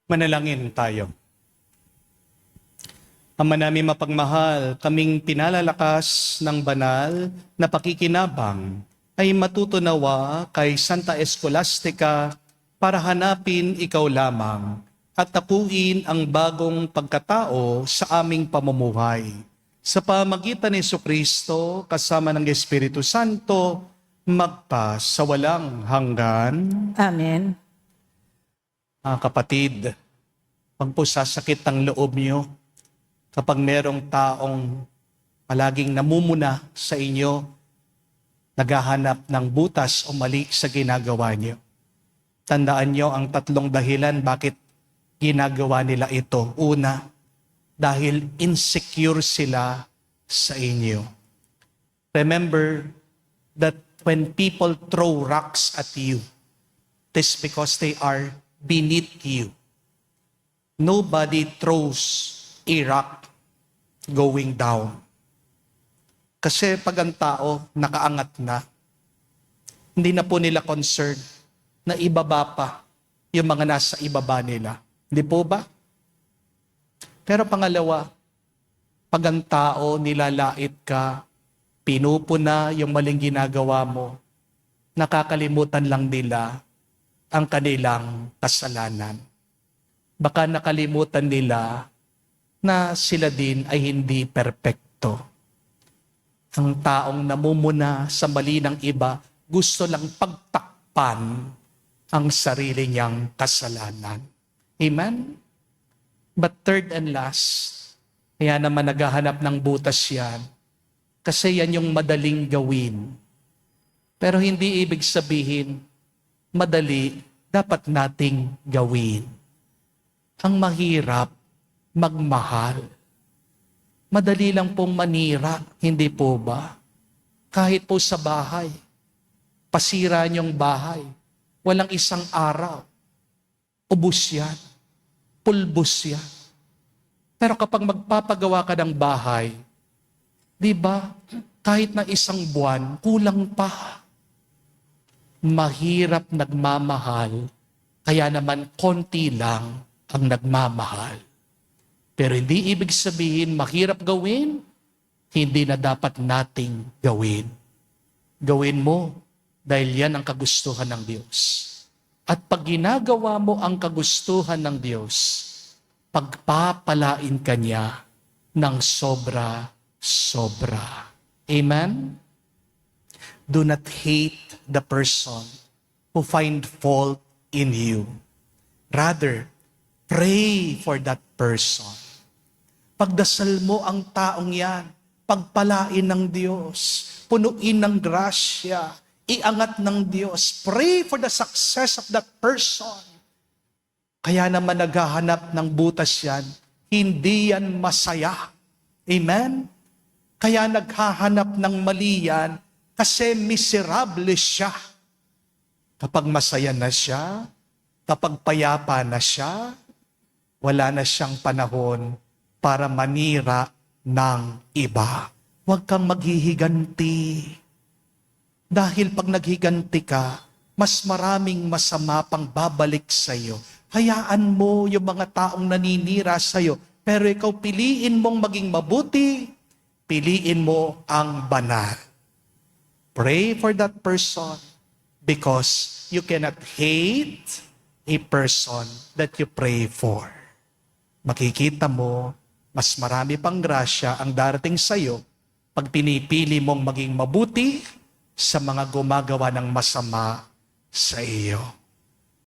Manalangin tayo. Ama namin mapagmahal, kaming pinalalakas ng banal na pakikinabang ay matutunawa kay Santa Escolastica para hanapin ikaw lamang at takuin ang bagong pagkatao sa aming pamumuhay. Sa pamagitan ni Jesucristo kasama ng Espiritu Santo, magpa sa walang hanggan. Amen. Mga kapatid, pag po sasakit ang loob niyo, kapag merong taong palaging namumuna sa inyo, naghahanap ng butas o mali sa ginagawa niyo. Tandaan niyo ang 3 dahilan bakit ginagawa nila ito. Una, dahil insecure sila sa inyo. Remember that when people throw rocks at you, it is because they are beneath you. Nobody throws a rock going down. Kasi pag ang tao nakaangat na, hindi na po nila concerned na ibaba pa yung mga nasa ibaba nila. Hindi po ba? Pero pangalawa, pag ang tao nilalait ka, pinupuna yung maling ginagawa mo, nakakalimutan lang nila ang kanilang kasalanan. Baka nakalimutan nila na sila din ay hindi perpekto. Ang taong namumuna sa mali ng iba, gusto lang pagtakpan ang sarili niyang kasalanan. Amen? But third and last, kaya naman naghahanap ng butas yan, kasi yan yung madaling gawin. Pero hindi ibig sabihin, madali, dapat nating gawin. Ang mahirap, magmahal. Madali lang pong manira, hindi po ba? Kahit po sa bahay, pasira niyong bahay, walang isang araw, ubos yan, pulbos yan. Pero kapag magpapagawa ka ng bahay, di ba, kahit na isang buwan, kulang pa. Mahirap nagmamahal, kaya naman konti lang ang nagmamahal. Pero hindi ibig sabihin mahirap gawin, hindi na dapat nating gawin. Gawin mo dahil yan ang kagustuhan ng Diyos. At pag ginagawa mo ang kagustuhan ng Diyos, pagpapalain ka niya ng sobra-sobra. Amen? Do not hate the person who find fault in you. Rather, pray for that person. Pagdasal mo ang taong yan, pagpalain ng Diyos, punuin ng grasya, iangat ng Diyos. Pray for the success of that person. Kaya naman naghahanap ng butas yan, hindi yan masaya. Amen? Kaya naghahanap ng mali yan, kasi miserable siya. Kapag masaya na siya, kapag payapa na siya, wala na siyang panahon para manira ng iba. Huwag kang maghihiganti. Dahil pag naghiganti ka, mas maraming masama pang babalik sa iyo. Hayaan mo yung mga taong naninira sa iyo, pero ikaw piliin mong maging mabuti, piliin mo ang banal. Pray for that person because you cannot hate a person that you pray for. Makikita mo, mas marami pang grasya ang darating sa iyo pag pinipili mong maging mabuti sa mga gumagawa ng masama sa iyo.